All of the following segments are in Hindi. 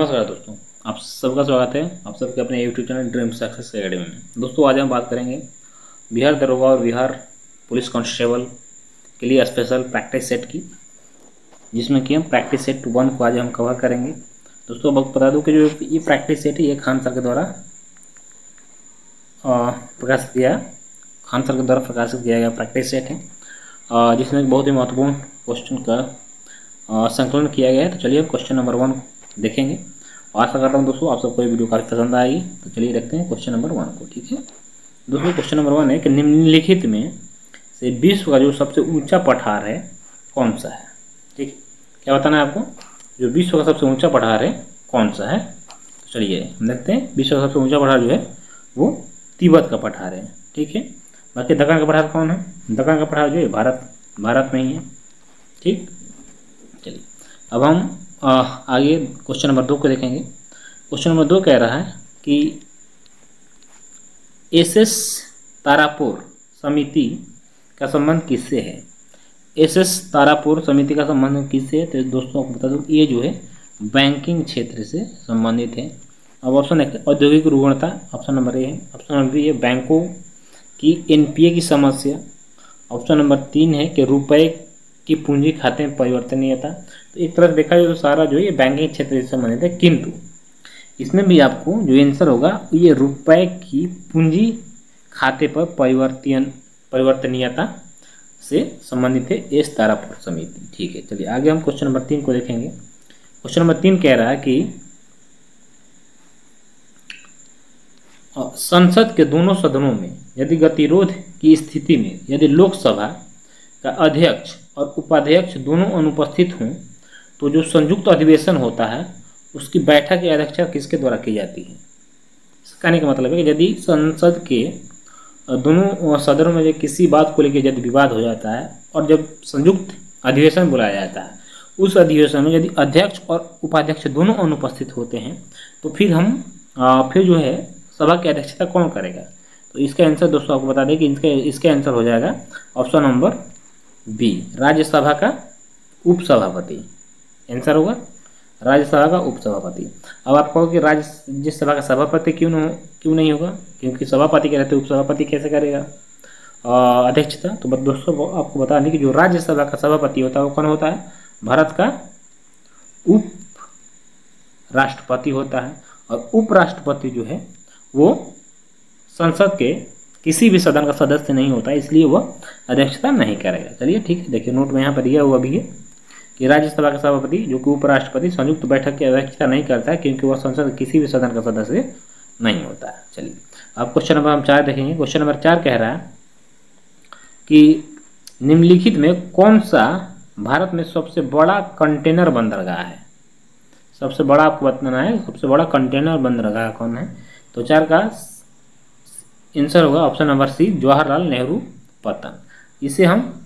नमस्कार दोस्तों, आप सबका स्वागत है आप सबके अपने YouTube channel dream success academy में। दोस्तों आज हम बात करेंगे बिहार दरोगा और बिहार पुलिस कांस्टेबल के लिए स्पेशल प्रैक्टिस सेट की, जिसमें कि हम प्रैक्टिस सेट 1 को आज हम कवर करेंगे। दोस्तों अब बता दूं कि जो ये प्रैक्टिस सेट है ये खान सर के द्वारा प्रकाशित किया गया प्रैक्टिस सेट है, जिसमें एक बहुत ही महत्वपूर्ण क्वेश्चन का संकलन किया गया है। तो चलिए क्वेश्चन नंबर 1 देखेंगे। आशा करता हूँ दोस्तों आप सबको ये वीडियो काफ़ी पसंद आएगी। तो चलिए देखते हैं क्वेश्चन नंबर 1 को। ठीक है दोस्तों, क्वेश्चन नंबर 1 है कि निम्नलिखित में से विश्व का जो सबसे ऊंचा पठार है कौन सा है। ठीक है, क्या बताना है आपको, जो विश्व का सबसे ऊंचा पठार है कौन सा है। तो चलिए हम देखते हैं। विश्व का सबसे ऊंचा पठार जो है वो तिब्बत का पठार है। ठीक है, बाकी दक्कन का पठार कौन है, दक्कन का पठार जो है भारत में ही है। ठीक, चलिए अब हम आगे क्वेश्चन नंबर 2 को देखेंगे। क्वेश्चन नंबर 2 कह रहा है कि एसएस तारापुर समिति का संबंध किससे है। एसएस तारापुर समिति का संबंध किससे है, तो दोस्तों आपको बता दूं ये जो है बैंकिंग क्षेत्र से संबंधित है। अब ऑप्शन है औद्योगिक रुग्णता, ऑप्शन नंबर ए है। ऑप्शन नंबर बी है बैंकों की एनपीए की समस्या। ऑप्शन नंबर 3 है कि रुपए की पूंजी खाते में परिवर्तनीयता। तो एक तरह से देखा जाए तो सारा जो है ये बैंकिंग क्षेत्र से संबंधित है, किंतु इसमें भी आपको जो आंसर होगा ये रुपए की पूंजी खाते पर परिवर्तनीयता से संबंधित है एस तारापुर समिति। ठीक है, चलिए आगे हम क्वेश्चन नंबर 3 को देखेंगे। क्वेश्चन नंबर 3 कह रहा है कि संसद के दोनों सदनों में यदि गतिरोध की स्थिति में यदि लोकसभा का अध्यक्ष और उपाध्यक्ष दोनों अनुपस्थित हों तो जो संयुक्त अधिवेशन होता है उसकी बैठक की अध्यक्षता किसके द्वारा की जाती है। इसका कहने का मतलब है कि यदि संसद के दोनों सदनों में किसी बात को लेकर यदि विवाद हो जाता है और जब संयुक्त अधिवेशन बुलाया जाता है, उस अधिवेशन में यदि अध्यक्ष और उपाध्यक्ष दोनों अनुपस्थित होते हैं तो फिर जो है सभा की अध्यक्षता कौन करेगा। तो इसका आंसर दोस्तों आपको बता दें कि इसका आंसर हो जाएगा ऑप्शन नंबर बी, राज्यसभा का उपसभापति। आंसर होगा राज्यसभा का उपसभापति। अब आप कहो कि राज्यसभा का सभापति क्यों नहीं होगा, क्योंकि सभापति के रहते उपसभापति कैसे करेगा अध्यक्षता। तो दोस्तों आपको बता दें कि जो राज्यसभा का सभापति होता है वो कौन होता है, भारत का उप राष्ट्रपति होता है। और उपराष्ट्रपति जो है वो संसद के किसी भी सदन का सदस्य नहीं होता, इसलिए वह अध्यक्षता नहीं करेगा। चलिए ठीक है, देखिए नोट में यहाँ पर दिया हुआ भी है कि राज्यसभा का सभापति जो कि उपराष्ट्रपति संयुक्त बैठक की अध्यक्षता नहीं करता है, क्योंकि वह संसद के किसी भी सदन का सदस्य नहीं होता है। चलिए अब क्वेश्चन नंबर हम 4 देखेंगे। क्वेश्चन नंबर 4 कह रहा है कि निम्नलिखित में कौन सा भारत में सबसे बड़ा कंटेनर बंदरगाह है। सबसे बड़ा आपको बताना है, सबसे बड़ा कंटेनर बंदरगाह कौन है। तो 4 का आंसर होगा option number C, Jawaharlal Nehru पत्तन। इसे हम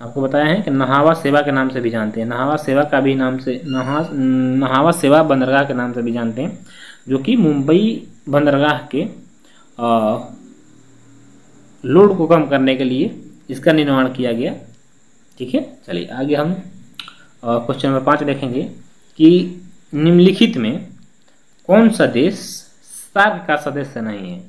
आपको बताया है कि नहावा सेवा के नाम से भी जानते हैं, नहावा सेवा का भी नाम से नहावा सेवा बंदरगाह के नाम से भी जानते हैं, जो कि मुंबई बंदरगाह के लोड को कम करने के लिए इसका निर्माण किया गया। ठीक है, चलिए आगे हम क्वेश्चन नंबर 5 देखेंगे कि निम्नलिखित में कौन सा देश सार्क का सदस्य नहीं है।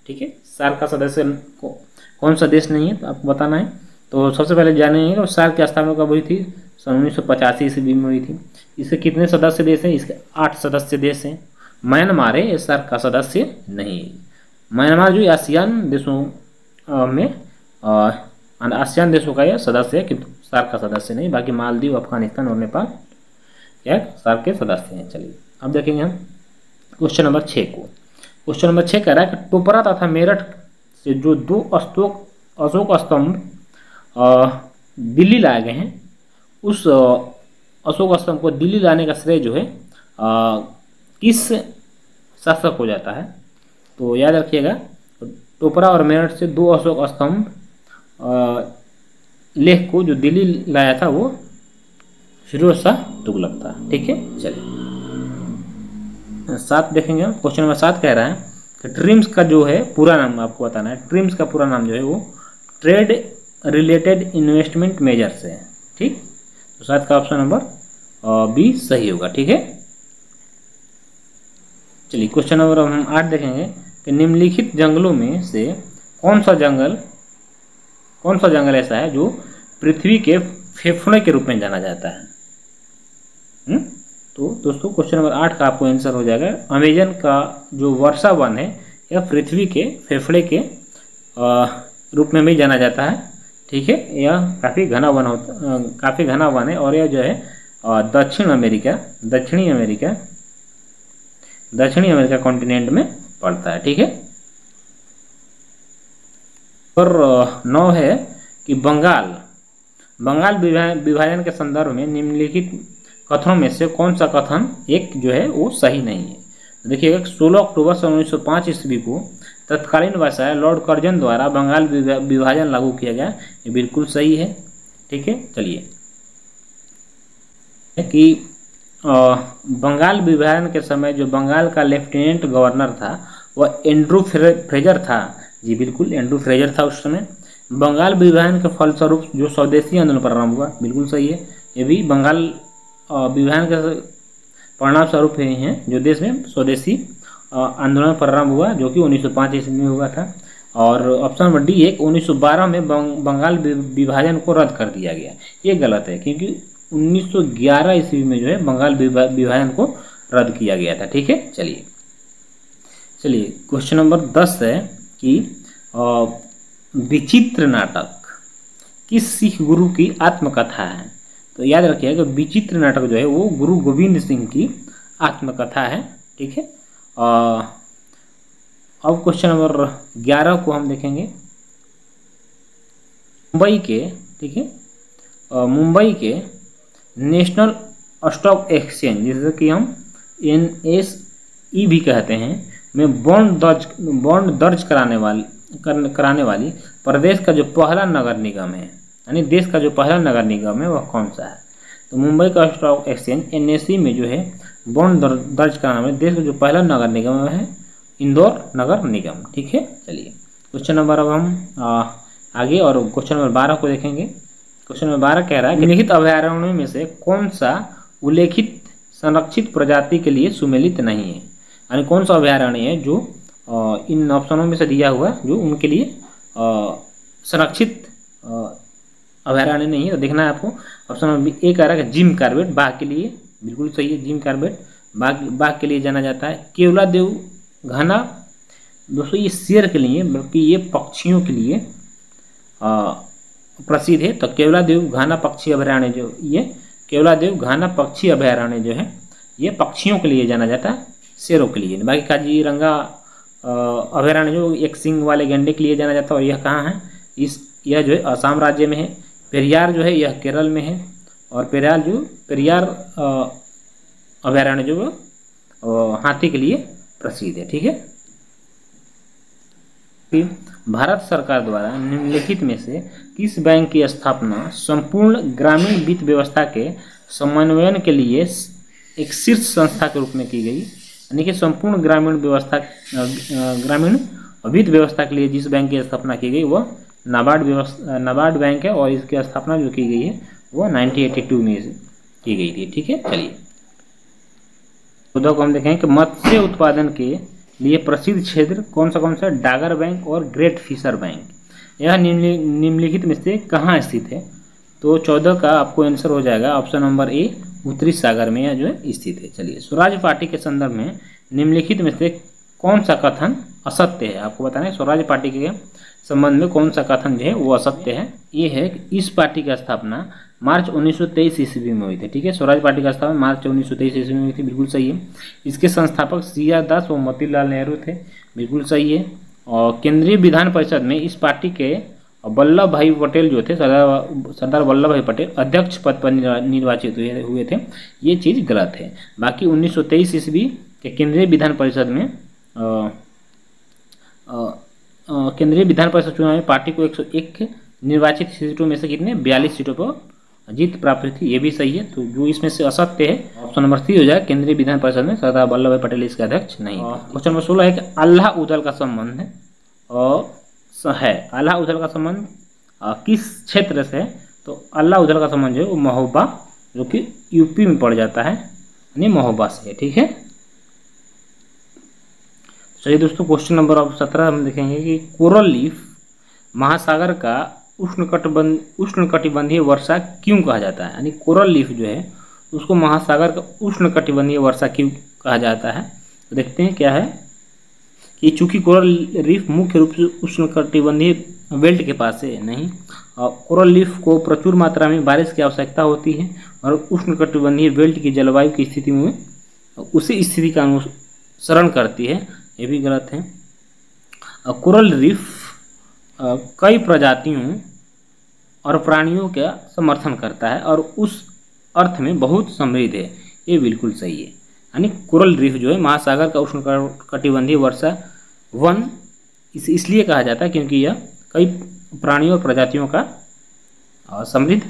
ठीक है, सार्क का सदस्य कौन सा देश नहीं है तो आपको बताना है। तो सबसे पहले जानेंगे कि सार्क की स्थापना कब हुई थी, सन 1985 ईस्वी में हुई थी। इसके कितने सदस्य देश हैं, इसके 8 सदस्य देश हैं। म्यांमार है सार्क का सदस्य नहीं है। म्यांमार जो आसियान देशों में आसियान देशों का यह सदस्य है, किंतु सार्क का सदस्य नहीं। बाकी मालदीव, अफगानिस्तान और नेपाल क्या सार्क के सदस्य हैं। चलिए अब देखेंगे हम क्वेश्चन नंबर 6 को। क्वेश्चन नंबर 6 कह रहा है कि टोपरा तथा मेरठ से जो 2 अशोक स्तंभ दिल्ली लाए गए हैं, उस अशोक स्तंभ को दिल्ली लाने का श्रेय जो है किस शासक को जाता है। तो याद रखिएगा टोपरा और मेरठ से 2 अशोक स्तंभ लेख को जो दिल्ली लाया था वो फिरोज शाह तुगलक था। ठीक है, चलिए 7 देखेंगे। क्वेश्चन नंबर 7 कह रहा है कि ट्रिम्स का जो है पूरा नाम आपको बताना है। ट्रिम्स का पूरा नाम जो है वो ट्रेड रिलेटेड इन्वेस्टमेंट मेजर्स है। ठीक, तो 7 का ऑप्शन नंबर बी सही होगा। ठीक है, चलिए क्वेश्चन नंबर हम 8 देखेंगे कि निम्नलिखित जंगलों में से कौन सा जंगल ऐसा है जो पृथ्वी के फेफड़े के रूप में जाना जाता है। तो दोस्तों क्वेश्चन नंबर 8 का आपको आंसर हो जाएगा अमेजन का जो वर्षा वन है यह पृथ्वी के फेफड़े के रूप में भी जाना जाता है। ठीक है, यह काफ़ी घना वन है और यह जो है दक्षिणी अमेरिका कॉन्टिनेंट में पड़ता है। ठीक है, और 9 है कि बंगाल विभाजन के संदर्भ में निम्नलिखित कथनों में से कौन सा कथन एक जो है वो सही नहीं है। देखिएगा 16 अक्टूबर 1905 ईस्वी को तत्कालीन वायसराय लॉर्ड कर्जन द्वारा बंगाल विभाजन लागू किया गया, ये बिल्कुल सही है। ठीक है, चलिए कि बंगाल विभाजन के समय जो बंगाल का लेफ्टिनेंट गवर्नर था वह एंड्रू फ्रेजर था। जी बिल्कुल, एंड्रू फ्रेजर था उस समय। बंगाल विभाजन के फलस्वरूप जो स्वदेशी आंदोलन प्रारंभ हुआ, बिल्कुल सही है, ये भी बंगाल विभाजन के परिणाम स्वरूप ही हैं जो देश में स्वदेशी आंदोलन प्रारंभ हुआ जो कि 1905 ईस्वी में हुआ था। और ऑप्शन नंबर डी है 1912 में बंगाल विभाजन को रद्द कर दिया गया, ये गलत है क्योंकि 1911 ईस्वी में जो है बंगाल विभाजन को रद्द किया गया था। ठीक है, चलिए क्वेश्चन नंबर 10 है कि विचित्र नाटक किस सिख गुरु की आत्मकथा है। तो याद रखिएगा कि विचित्र नाटक जो है वो गुरु गोविंद सिंह की आत्मकथा है। ठीक है, अब क्वेश्चन नंबर 11 को हम देखेंगे। मुंबई के नेशनल स्टॉक एक्सचेंज जिसे कि हम NSE भी कहते हैं में बॉन्ड दर्ज कराने वाली प्रदेश का जो पहला नगर निगम है, यानी देश का जो पहला नगर निगम है वह कौन सा है। तो मुंबई का स्टॉक एक्सचेंज NSE में जो है बॉन्ड दर्ज कराने वाले देश का जो पहला नगर निगम है इंदौर नगर निगम। ठीक है, चलिए क्वेश्चन नंबर अब हम आगे और क्वेश्चन नंबर 12 को देखेंगे। क्वेश्चन नंबर 12 कह रहा है निम्नलिखित अभयारण्यों में से कौन सा उल्लेखित संरक्षित प्रजाति के लिए सुमेलित नहीं है, यानी कौन सा अभयारण्य है जो इन ऑप्शनों में से दिया हुआ जो उनके लिए संरक्षित अभयारण्य नहीं है। तो देखना है आपको, ऑप्शन नंबर ए कह रहा है कि जिम कार्बेट बाघ के लिए, बिल्कुल सही है, जिम कार्बेट बाघ के लिए जाना जाता है। केवलादेव घना दोस्तों ये शेर के लिए बल्कि ये पक्षियों के लिए प्रसिद्ध है। तो केवलादेव घाना पक्षी अभयारण्य जो ये केवलादेव घाना पक्षी अभयारण्य जो है ये पक्षियों के लिए जाना जाता है, शेरों के लिए। बाकी काजीरंगा अभयारण्य जो एक सिंग वाले गैंडे के लिए जाना जाता है और यह कहाँ है, यह जो है असम राज्य में है। पेरियार जो है यह केरल में है और पेरियार अभयारण्य जो हाथी के लिए प्रसिद्ध है। ठीक है, भारत सरकार द्वारा निम्नलिखित में से किस बैंक की स्थापना संपूर्ण ग्रामीण वित्त व्यवस्था के समन्वयन के लिए एक शीर्ष संस्था के रूप में की गई, यानी कि संपूर्ण ग्रामीण वित्त व्यवस्था के लिए जिस बैंक की स्थापना की गई वह नाबार्ड बैंक है और इसकी स्थापना जो की गई है वह 1982 में की गई थी। ठीक है, चलिए उद्धव को हम देखें कि मत्स्य उत्पादन के लिए प्रसिद्ध क्षेत्र कौन सा डागर बैंक और ग्रेट फिशर बैंक, यह निम्नलिखित में से कहाँ स्थित है। तो 14 का आपको आंसर हो जाएगा ऑप्शन नंबर ए उत्तरी सागर में यह जो है स्थित है। चलिए स्वराज पार्टी के संदर्भ में निम्नलिखित में से कौन सा कथन असत्य है, आपको बताना है स्वराज पार्टी के संबंध में कौन सा कथन जो है वो असत्य है। ये है कि इस पार्टी की स्थापना मार्च 1923 ईस्वी में हुई थी। ठीक है, स्वराज पार्टी का स्थापना मार्च 1923 ईस्वी में हुई थी, बिल्कुल सही है। इसके संस्थापक सीआर दास व मोतीलाल नेहरू थे, बिल्कुल सही है। और केंद्रीय विधान परिषद में इस पार्टी के वल्लभ भाई पटेल जो थे, सरदार वल्लभ भाई पटेल अध्यक्ष पद पर निर्वाचित हुए थे, ये चीज़ गलत है। बाकी 1923 ईस्वी के केंद्रीय विधान परिषद में केंद्रीय विधान परिषद चुनाव में पार्टी को 101 निर्वाचित सीटों में से कितने 42 सीटों पर जीत प्राप्त हुई थी, ये भी सही है। तो जो इसमें से असत्य है ऑप्शन नंबर सी हो जाए, केंद्रीय विधान परिषद में सरदार वल्लभ भाई पटेल इसके अध्यक्ष नहीं। क्वेश्चन नंबर 16 है कि अल्लाह उदल का संबंध अल्लाह उदल का संबंध किस क्षेत्र से है। तो अल्लाह उदल का संबंध जो है वो महोबा जो कि यूपी में पड़ जाता है, यानी महोबा से है। ठीक है, चलिए दोस्तों, क्वेश्चन नंबर 17 हम देखेंगे कि कोरल लीफ महासागर का उष्णकटिबंधीय वर्षा क्यों कहा जाता है। यानी कोरल लीफ जो है उसको महासागर का उष्णकटिबंधीय वर्षा क्यों कहा जाता है। तो देखते हैं क्या है कि चूंकि कोरल रीफ मुख्य रूप से उष्णकटिबंधीय बेल्ट के पास है, नहीं, कोरल लीफ को प्रचुर मात्रा में बारिश की आवश्यकता होती है और उष्णकटिबंधीय बेल्ट की जलवायु की स्थिति में उसी स्थिति का अनुसरण करती है, ये भी गलत है। कोरल रीफ कई प्रजातियों और प्राणियों का समर्थन करता है और उस अर्थ में बहुत समृद्ध है, ये बिल्कुल सही है। यानी कोरल रीफ जो है महासागर का उष्णकटिबंधीय वर्षा वन इसलिए कहा जाता है क्योंकि यह कई प्राणियों और प्रजातियों का समृद्ध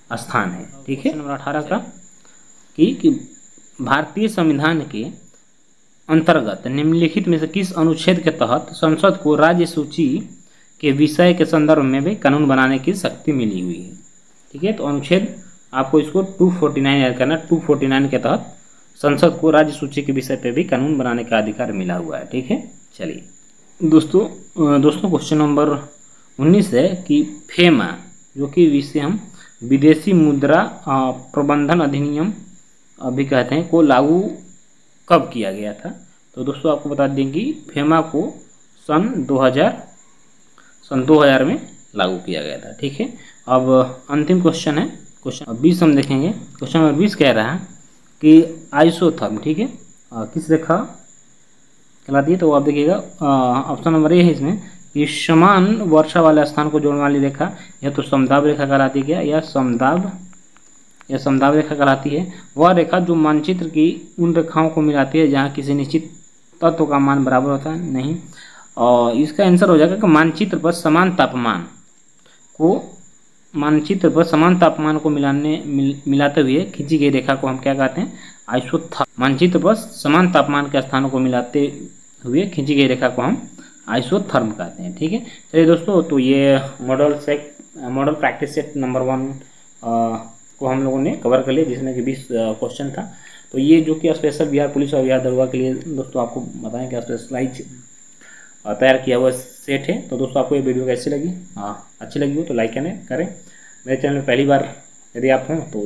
स्थान है। ठीक है, नंबर 18 का कि भारतीय संविधान के अंतर्गत निम्नलिखित में से किस अनुच्छेद के तहत संसद को राज्य सूची के विषय के संदर्भ में भी कानून बनाने की शक्ति मिली हुई है। ठीक है, तो अनुच्छेद आपको इसको 249 याद करना। 249 के तहत संसद को राज्य सूची के विषय पे भी कानून बनाने का अधिकार मिला हुआ है। ठीक है, चलिए दोस्तों क्वेश्चन नंबर 19 है कि फेमा, जो कि विषय हम विदेशी मुद्रा प्रबंधन अधिनियम भी कहते हैं, को लागू कब किया गया था। तो दोस्तों आपको बता दें कि फेमा को सन 2000 में लागू किया गया था। ठीक है, अब अंतिम क्वेश्चन है, क्वेश्चन 20 हम देखेंगे। क्वेश्चन नंबर 20 कह रहा है कि आइसोथर्म, ठीक है, किस रेखा कहलाती है। तो आप देखिएगा ऑप्शन नंबर ए है इसमें कि समान वर्षा वाले स्थान को जोड़ने वाली रेखा, यह तो समदाब रेखा कहलाती है क्या, या समदाब रेखा कहलाती है। वह रेखा जो मानचित्र की उन रेखाओं को मिलाती है जहाँ किसी निश्चित तत्व का मान बराबर होता है, नहीं। और इसका आंसर हो जाएगा कि मानचित्र पर समान तापमान को मिलाते हुए खींची गई रेखा को हम क्या कहते हैं, आइसोथर्म। मानचित्र पर समान तापमान के स्थानों को मिलाते हुए खींची गई रेखा को हम आइसोथर्म कहते हैं। ठीक है, चलिए दोस्तों, तो ये मॉडल प्रैक्टिस सेट नंबर 1 को हम लोगों ने कवर कर लिया, जिसमें कि 20 क्वेश्चन था। तो ये जो कि स्पेशल बिहार पुलिस और बिहार दरोगा के लिए दोस्तों आपको बताएं कि स्पेशलाइज तैयार किया हुआ सेट है। तो दोस्तों आपको ये वीडियो कैसी लगी, अच्छी लगी हो तो लाइक करें। मेरे चैनल में पहली बार यदि आप हों तो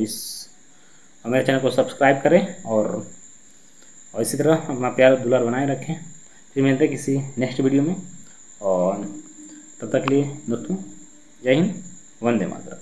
मेरे चैनल को सब्सक्राइब करें और इसी तरह अपना प्यार दुलार बनाए रखें। फिर मिलते हैं किसी नेक्स्ट वीडियो में, और तब तक के लिए दोस्तों जय हिंद, वंदे मातरम।